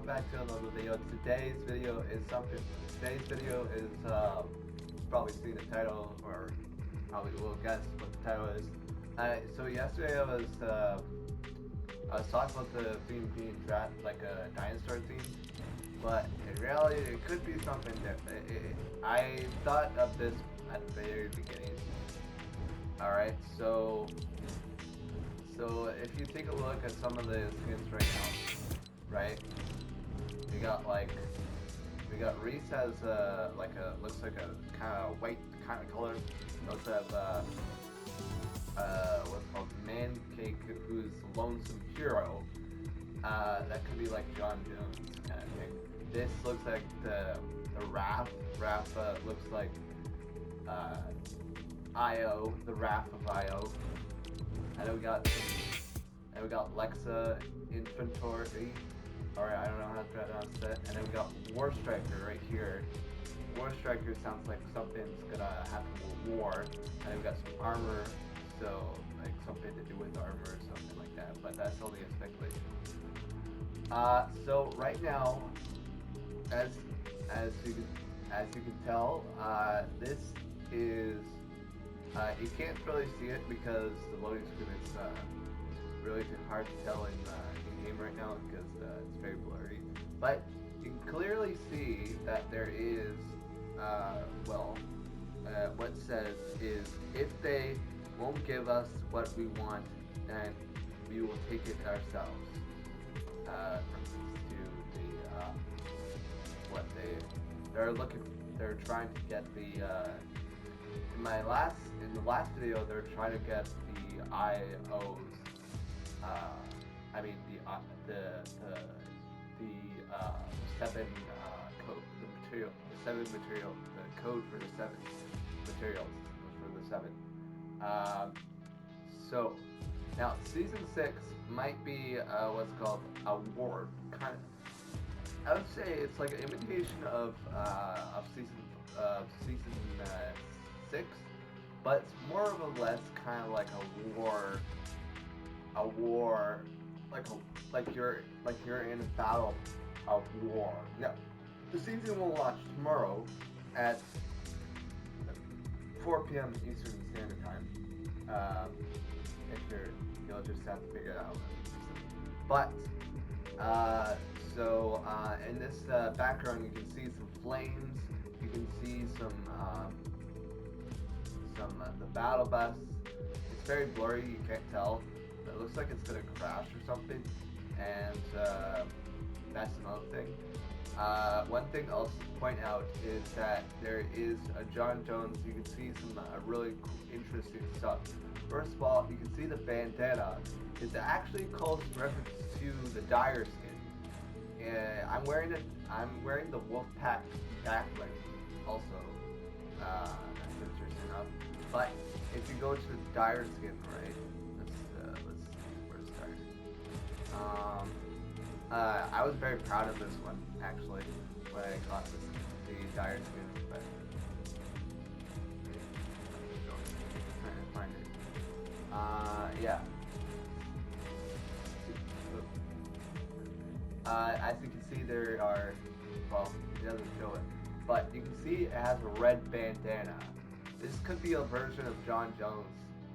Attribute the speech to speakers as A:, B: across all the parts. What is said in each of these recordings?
A: back to another video. Today's video is probably seen the title or probably will guess what the title is. So yesterday I was talking about the theme being draft like a dinosaur theme, but in reality it could be something different. I thought of this at the very beginning. All right, so if you take a look at some of the skins right now, right? We got Reese has looks like a kind of white kind of color. We also have what's called Man Cake, who's Lonesome Hero. That could be like John Jones kind of thing. This looks like the Raph. Raph looks like Io, the Raph of Io. And then we got Lexa Inventory. Alright, I don't know how to pronounce that. And then we got War Striker right here. War Striker sounds like something's gonna happen with war. And then we got some armor, so like something to do with armor or something like that. But that's only a speculation. So right now, as you can tell, this is you can't really see it because the loading screen is really hard to tell in game right now because it's very blurry. But you can clearly see that there is, what it says is if they won't give us what we want, then we will take it ourselves. To the what they're trying to get the. In the last video, they're trying to get the IOs. I mean the seven code, the code for the seven materials for the seven. So now season 6 might be what's called a war kind of. I would say it's like an imitation of season 6, but it's more of a less kind of like a war, like you're in a battle of war. Now, the season will launch tomorrow at 4 p.m. Eastern Standard Time. You'll just have to figure it out. But in this background, you can see some flames. You can see some the battle bus. It's very blurry, you can't tell. It looks like it's gonna crash or something, and that's another thing. One thing I'll point out is that there is a John Jones. You can see some really cool, interesting stuff. First of all, you can see the bandana. It's actually close reference to the Dire skin. I'm wearing the Wolfpack backbling also. That's interesting enough. But if you go to the Dire skin, right? Let's see where's Dire. I was very proud of this one actually when I got the Dire skin, but trying to find it. Yeah. As you can see, there are, well, it doesn't show it, but you can see it has a red bandana. This could be a version of John Jones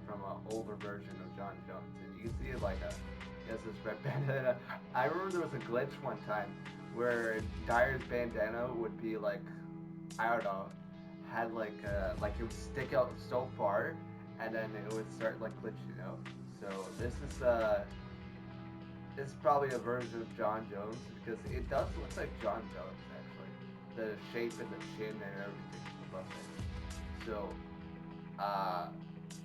A: from an older version of John Jones, and you can see it like it has this red bandana. I remember there was a glitch one time where Dyer's bandana would be like, I don't know, had like it would stick out so far, and then it would start like glitching, you know. So this is it's probably a version of John Jones because it does look like John Jones actually. The shape and the chin and everything above it. So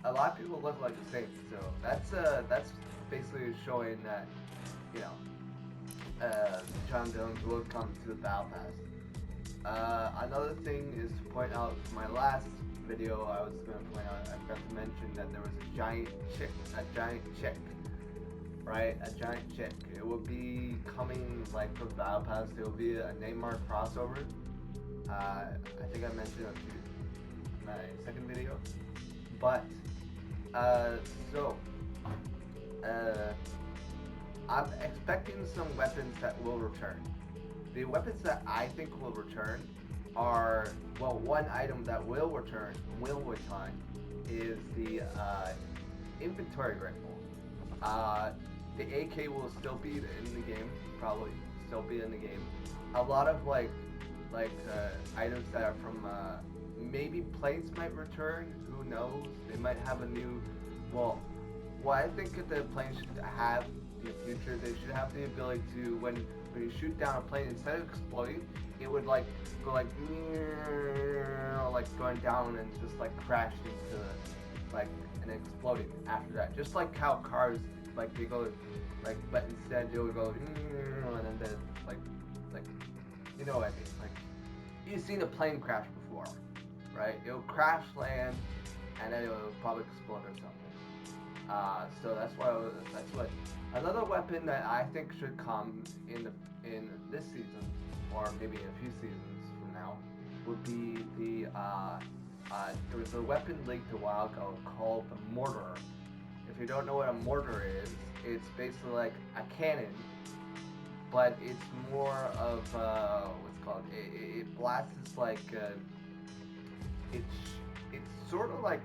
A: a lot of people look like the same. So that's basically showing that, you know, John Jones will come to the Battle Pass. Another thing is to point out from my last video, I was going to point out, I forgot to mention that there was a giant chick, right? A giant chick. It will be coming like from Battle Pass. There will be a Neymar crossover. I think I mentioned it in my second video. But I'm expecting some weapons that will return. the weapons that I think will return are, well, one item that will return is the inventory rifle. Uh, the AK will still be in the game, probably still be in the game. A lot of items that are from maybe planes might return. Who knows? They might have a new. Well, what I think that the plane should have in the future, they should have the ability to when you shoot down a plane, instead of exploding, it would like go like going down and just like crash into like and exploding after that. Just like how cars like they go like, but instead they would go and then like you know what I mean. Like you've seen a plane crash before, right? It'll crash land and then it'll probably explode or something. So that's what another weapon that I think should come in this season or maybe a few seasons from now would be there was a weapon leaked a while ago called the mortar. If you don't know what a mortar is, it's basically like a cannon, but it's more of what's called it blasts like it's it's sort of like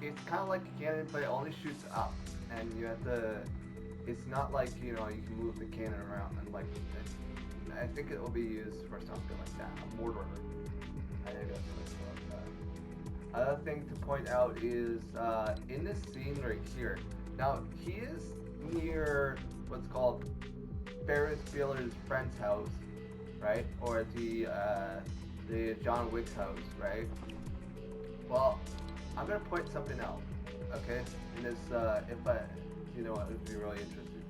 A: it's kind of like a cannon, but it only shoots up, and you have to. It's not like you can move the cannon around and like. I think it will be used for something like that, a mortar. I think that's what it's called. Another thing to point out is in this scene right here. Now he is near what's called Ferris Bueller's friend's house, right? Or the John Wick's house, right? Well, I'm gonna point something out, okay? In this, if I, it would be really interesting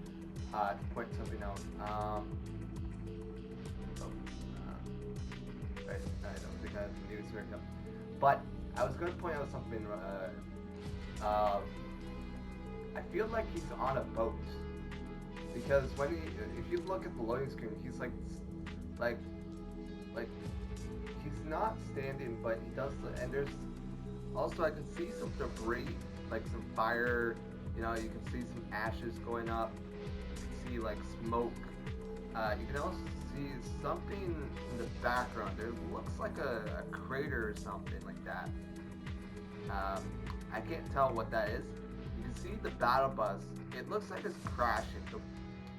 A: to point something out. Right, I don't think I have the news right now, but I was gonna point out something. I feel like he's on a boat because if you look at the loading screen, he's like he's not standing, but he does, and there's also I can see some debris, like some fire. You can see some ashes going up. You can see like smoke. You can also see something in the background. There looks like a crater or something like that. I can't tell what that is. You can see the battle bus. It looks like it's crashing.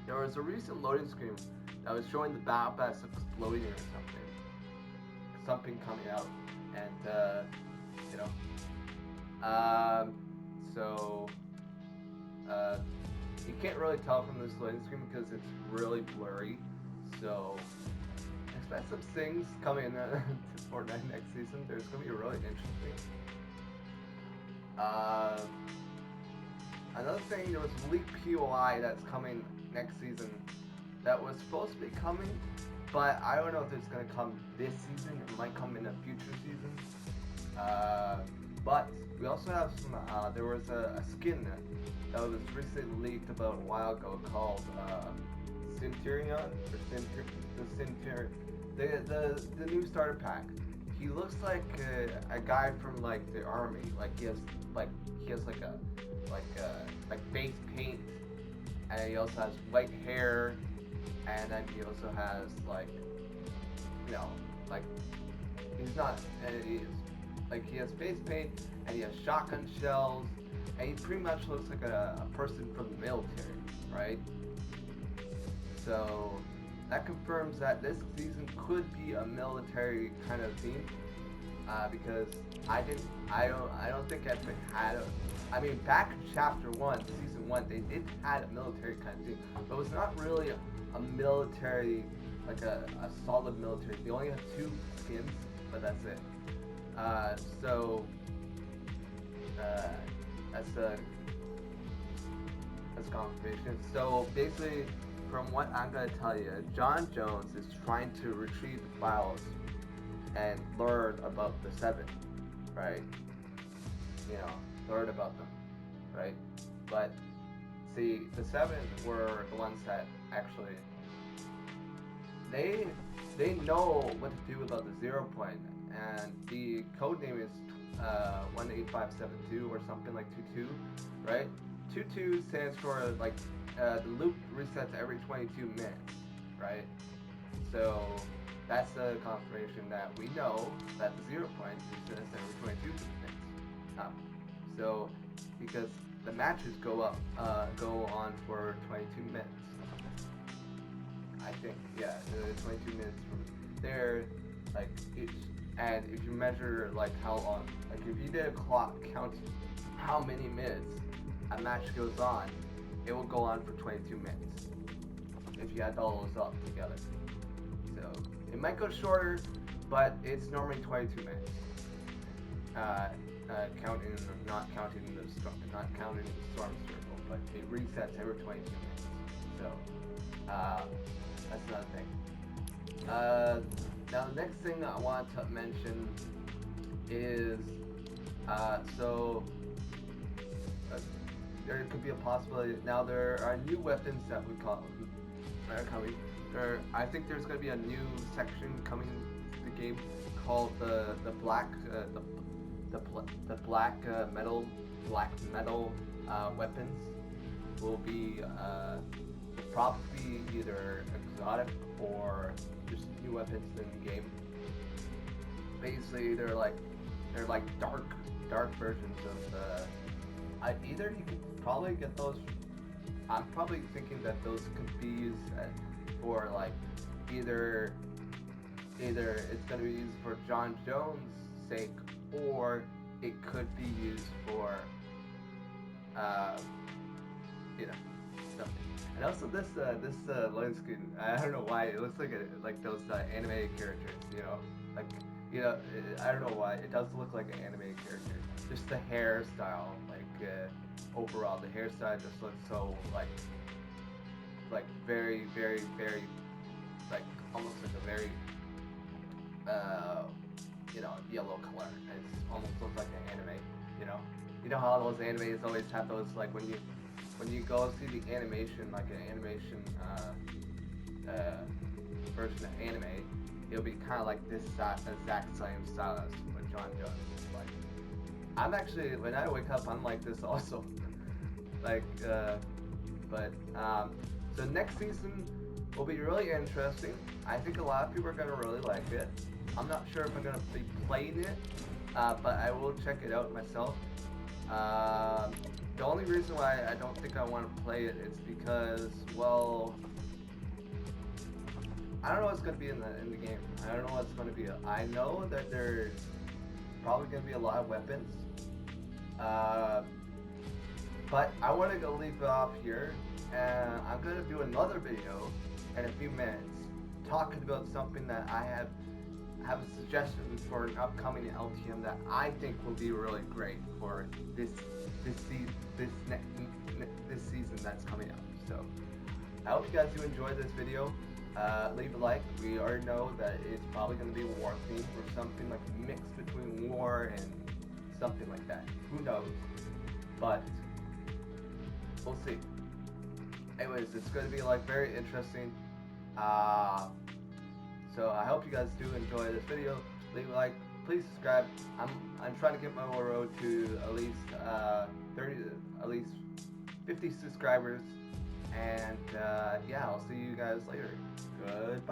A: There was a recent loading screen that was showing the battle bus exploding or something coming out, and so you can't really tell from this loading screen because it's really blurry. So expect some things coming to Fortnite next season. There's gonna be really interesting. Another thing, there was leaked POI that's coming next season that was supposed to be coming, but I don't know if it's gonna come this season. It might come in a future season. But we also have some. There was a skin that was recently leaked about a while ago called Centurion or the new starter pack. He looks like a guy from like the army. Like he has like face paint, and he also has white hair, and then he also has like he's not, and he is like he has face paint and he has shotgun shells, and he pretty much looks like a person from the military, right? So that confirms that this season could be a military kind of theme, because I don't think Epic had I mean, back in Chapter 1, Season 1, they did had a military kind of theme, but it was not really a military, like a solid military. They only have 2 skins, but that's it. So that's confirmation. So basically, from what I'm gonna tell you, John Jones is trying to retrieve the files and learn about the 7, right? Learn about them, right? But see, the 7 were the ones that actually they know what to do about the 0 point, and the code name is 18572 or something like 22, right? 22 stands for like the loop resets every 22 minutes, right? So that's a confirmation that we know that the 0 point is going to send over 22 minutes. Um, so because the matches go on for 22 minutes. I think, yeah, 22 minutes from there, like each, and if you measure like how long, like if you did a clock counting how many minutes a match goes on, it will go on for 22 minutes if you add all those up together. So it might go shorter, but it's normally 22 minutes. Counting, not counting the storm circle, but it resets every 22 minutes. So that's another thing. Now the next thing I want to mention is so there could be a possibility. Now there are new weapons that we call are coming. I think there's going to be a new section coming to the game called the black the black metal weapons will be probably either exotic or just new weapons in the game. Basically, they're like dark versions of either you could probably get those. I'm probably thinking that those could be used for like either it's going to be used for John Jones' sake, or it could be used for uh, you know something. And also this loading screen, I don't know why it looks like those animated characters, like I don't know why it does look like an animated character. Just the hairstyle, overall the hairstyle just looks so very very very like almost like a very yellow color. It almost looks like an anime. You know how those animes always have those like when you go see the animation, like an animation version of anime, it'll be kind of like this exact same style as what John Jones is like. I'm actually, when I wake up, I'm like this also. like, but so next season will be really interesting. I think a lot of people are gonna really like it. I'm not sure if I'm gonna be playing it, but I will check it out myself. The only reason why I don't think I want to play it is because, well, I don't know what's gonna be in the game. I don't know what's gonna be. I know that there's probably gonna be a lot of weapons, but I want to go leave it off here, and I'm gonna do another video in a few minutes talking about something that I have a suggestion for an upcoming LTM that I think will be really great for this season that's coming up. So I hope you guys do enjoy this video. Leave a like. We already know that it's probably going to be war themed or something like a mix between war and something like that. Who knows? But we'll see. Anyways, it's going to be like very interesting. So I hope you guys do enjoy this video. Leave a like. Please subscribe. I'm trying to get my road to at least 50 subscribers. And yeah, I'll see you guys later. Goodbye.